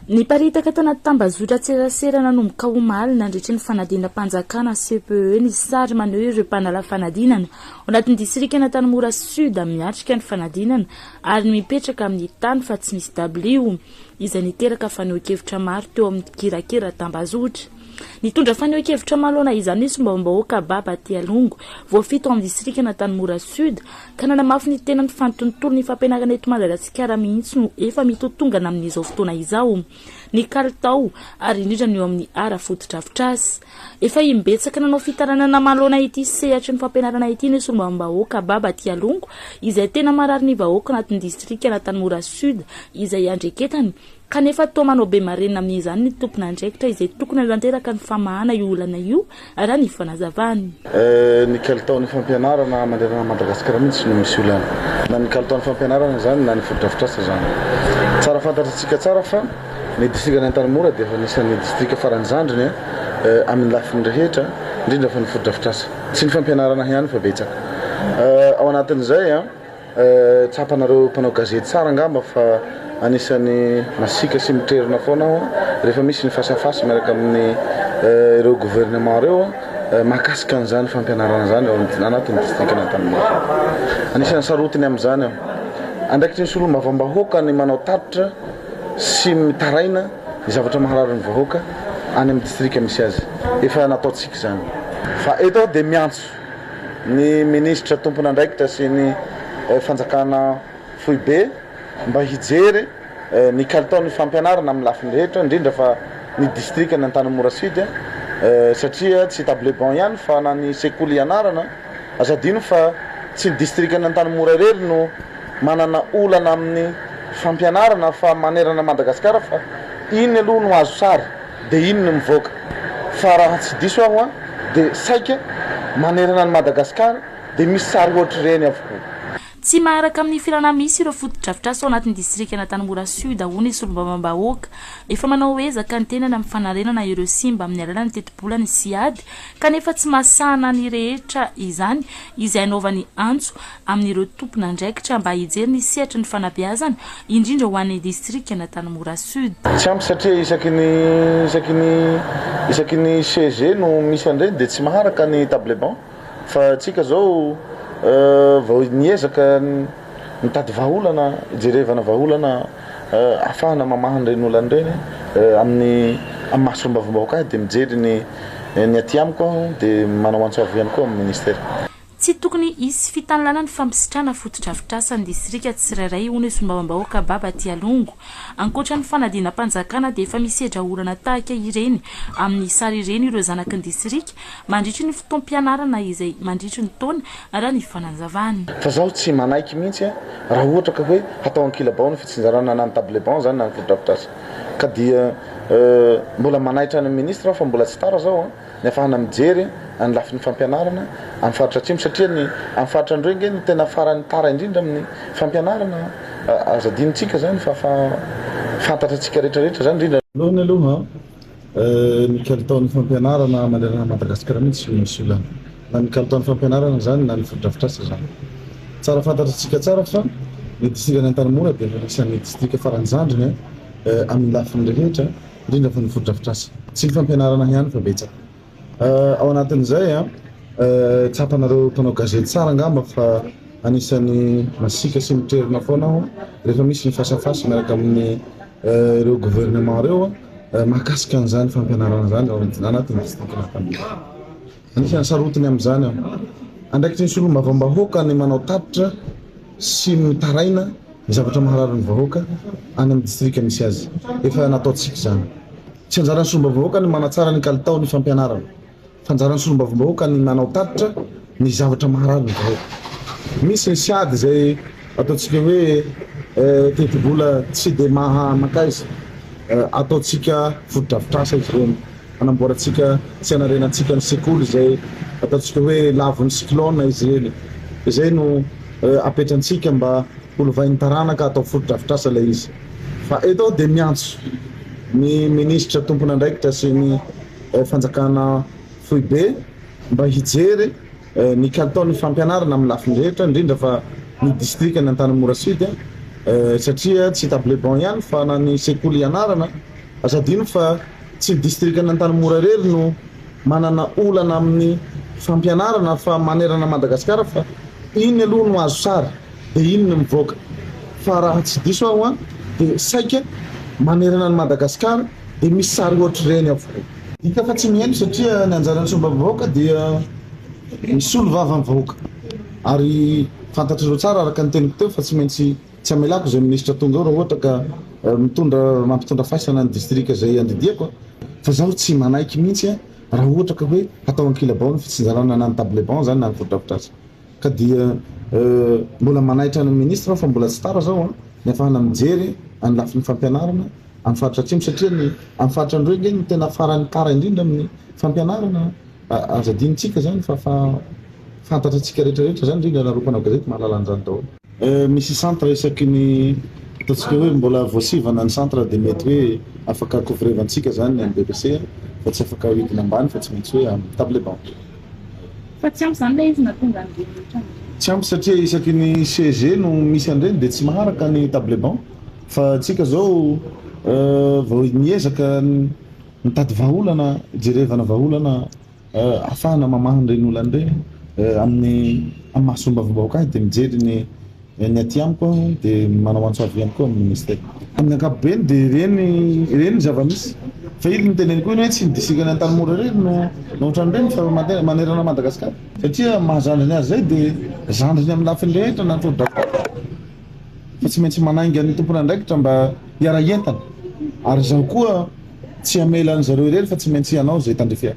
Niparitaka tao anaty tambazotra tserasera nanomboka omaly nandritra ny fanadina mpanjakana CPE ny sary maneho ireo mpanala fanadinana ao anatin'ny distrika Antanimora Sud miatrika ny fanadinana ary mipetraka amin'ny tany fa tsy misy W izay niteraka faneho-kevitra maro teo amin'ny kirakira tambazotra. Nitondra faneho-kevitra malona izany Sombambahoaka Baba Tialongo voafito amin'ny distrika Antanimora Sud ka nanamafy ny tena ny fantontolo ny fampianarana eto Madagasikara mihitsy no efa mitotongana amin'izao fotoana izao. Ny kalitao ary indrindra ny eo amin'ny ara foto-drafitr'asa efa imbetsaka nanao fitaranana malona ity sehatra ny fampianarana ity ny Sombambahoaka Baba Tialongo izay tena marary ny vahoaka anatin'ny distrika Antanimora Sud izay andreketany kanefa toa manao be marena amin'izany ny tompona andraikitra izay tokony hanteraka ny famahana io olana io raha ny fanazavany. Ny kalitaon'ny fampianarana manderana Madagasikara mihitsy no misy olana. Na ny kalitaon'ny fampianarana zany na ny foto-drafitr'asa zany. Tsara fantatritsika tsara fa ny distrika Antanimora dia efa nisan'ny distrika farany zandriny amin'ny lafiny rehetra indrindra fa ny foto-drafitr'asa. Tsy ny fampianarana ihany fa betsaka. Ao anatin'izay tsapanareo mpanao gazety tsara ngamba fa anisany masika sy mitrerona foana aho rehefa misy ny fasafasy miaraka amin'ny ireo gouvernement reo mahakasika an'izany fampianarana zany ao anatin'ny distrika Antanimora. Anisany sarotiny amin'izany aho. Andraikitry ny Sombambahoaka ny manao tatitra sy mitaraina ny zavatra maharary ny vahoaka any amin'ny distrika misy azy. Efa nataotsika zany. Fa eto dia miantso ny ministra tompona andraikitra sy ny fanjakana foibe mba hijery ny kalitaon'ny fampianarana amin'ny lafiny rehetra indrindra fa ny distrika ny Antanimora Sud satria tsy table banc ihany fa na ny sekoly ianarana azadino fa tsy ny distrika ny Antanimora rery no manana olana amin'ny fampianarana fa manerana Madagasikara fa iny aloha no azo sary dia iny no mivoaka fa raha tsy diso aho dia saika manerana ny Madagasikara dia misy sary ohatry reny avokoa. Tsy maharaka amin'ny filana misy ireo foto-drafitr'asa ao anatin'ny distrika Antanimora Sud hono Sombambahoaka efa manao ezaka ny tenana amin'ny fanarenana ireo simba amin'ny alalan'ny tetibolany sy ady kanefa tsy mahasahana ny rehetra izany izay anaovany antso amin'ireo tompona andraikitra mba hijery ny sehatra ny fanabeazana indrindra ho an'ny distrika Antanimora Sud. Tsy ampy satria isaky ny CG no misy andreny dia tsy maharaka ny table banc fa tsika zao vao niezaka mitady vahaolana jerevana vahaolana afahana mamahana reny olana reny amin'ny maha Sombambahoaka dia mijery ny aty amiko aho dia manao antso avy ihany koa amin'ny ministera. Tsy tokony hisy fitanilana ny fampisitrana foto-drafitr'asa ny distrika tsirairay hono Sombambahoaka Baba Tialongo. Ankoatra ny fanadina mpanjakana dia efa misedra olana tahaka ireny amin'ny sary ireny ireo zanaky ny distrika mandritry ny fotoam-pianarana izay mandritry ny taona raha ny fanazavany. Fa zaho tsy manaiky mihitsy raha ohatra ka hoe hatao ankilabao ny fitsinjarana na ny table banc zany na ny foto-drafitr'asa ka dia mbola manaitra ny ministra fa mbola tsy tara zao ny afahana mijery any lafin'ny fampianarana amin'ny faritra atsimo satria ny amin'ny faritra andreo nge ny tena farany tara indrindra amin'ny fampianarana azadinitsika zany fa fantatra atsika rehetrarehetra zany indrindra. Lohany aloha ny kalitaon'ny fampianarana manerana Madagasikara mihitsy misy olana na ny kalitaon'ny fampianarana zany na ny foto-drafitr'asa zany. Tsara fantatritsika tsara fa ny distrika Antanimora dia anisan'ny distrika farany zandriny amin'ny lafiny rehetra indrindra fa ny foto-drafitr'asa. Tsy ny fampianarana ihany fa betsaka. Ao anatin'izay tsapanareo mpanao gazety tsara ngamba fa anisany masika sy mitrerona foana aho rehefa misy ny fasafasy miaraka amin'ny ireo gouvernement reo mahakasika an'izany fampianarana zany ao anatin'ny distrika Antanimora. Anisany sarotiny amin'izany aho. Andraikitry ny Sombambahoaka ny manao tatitra sy mitaraina ny zavatra maharary ny vahoaka any amin'ny distrika misy azy. Efa nataotsika zany. Tsy anjaran'ny Sombambahoaka ny manatsara ny kalitaon'ny fampianarana. Fanjaran'ny Sombambahoaka ny manao tatitra ny zavatra maharary ny vahoaka. Misy ny siady izay ataontsika hoe tetibola tsy dia makaiza ataontsika foto-drafitr'asa izy ireny. Anamboarantsika sy anarenantsika ny sekoly izay ataontsika hoe lavon'ny cyclone izy ireny. Izay no apetrantsika mba holovain'ny taranaka atao foto-drafitr'asa ilay izy. Fa eto dia miantso ny ministra tompona andraikitra sy ny fanjakana foibe mba hijery ny kalitaon'ny fampianarana amin'ny lafiny rehetra indrindra fa ny distrika ny Antanimora Sud satria tsy table banc ihany fa na ny sekoly ianarana azadino fa tsy distrika n'Antanimora rery no manana olana amin'ny fampianarana fa manerana Madagasikara fa iny aloha no azo sary dia iny no mivoaka fa raha tsy diso aho dia saika manerana ny Madagasikara dia misy sary ohatry reny avokoa. Dika fa tsy miheno satria ny anjaran'ny sombavam-bahoaka dia misolo vava amin'ny vahoaka ary fantatrareo tsara araka ny teniko teo fa tsy maintsy tsy amelako izay ministra tonga ao raha ohatra ka mampitondra faisana ny distrika izay andidiako fa zaho tsy manaiky mihitsy raha ohatra ka hoe atao ankilabao ny fitsinjarana na ny table banc zany na ny fotodrafitrasa ka dia mbola manaitra ny ministra fa mbola tsy tara zao ny afahana mijery any lafin'ny fampianarana amin'ny faritra atsimo satria ny amin'ny faritra andreny no tena farany tara indrindra amin'ny fampianarana azadinitsika zany fa fantatra atsika rehetrarehetra zany indrindra naropana gazety mahalala an'izany daholo. Misy centre isaky ny ataontsika hoe mbola voasivana ny centre dia mety hoe afaka couvrevantsika zany amin'ny BBC fa tsy afaka hoentina ambany fa tsy maintsy hoe amin'ny table banc. Fa tsy ampy zany ilay izy natonga ny tsy ampy satria isaky ny CG no misy an'ireny dia tsy maharaka ny table banc fa tsika zao vao miezaka mitady vahaolana jerevana vahaolana ahafahana mamaha an'ireny olana ireny amin'ny mahasombavombahoaka dia mijery ny aty amiko dia manao antso avy ihany koa amin'ny ministère amin'ny ankapobeny dia reny zava-misy fa ilo ny teneniko hoe tsy distrika n'Antanimora reny no ohatran'ireny fa manerana Madagasikara satria mahazandriny azy zay dia zandriny amin'ny lafiny rehetra na nytodrafitra fa tsy maintsy manainga ny tompona andraikitra mba hiara-entana ary zaho koa tsy amela an'zareo irery fa tsy maintsy ianao zay tandrefea.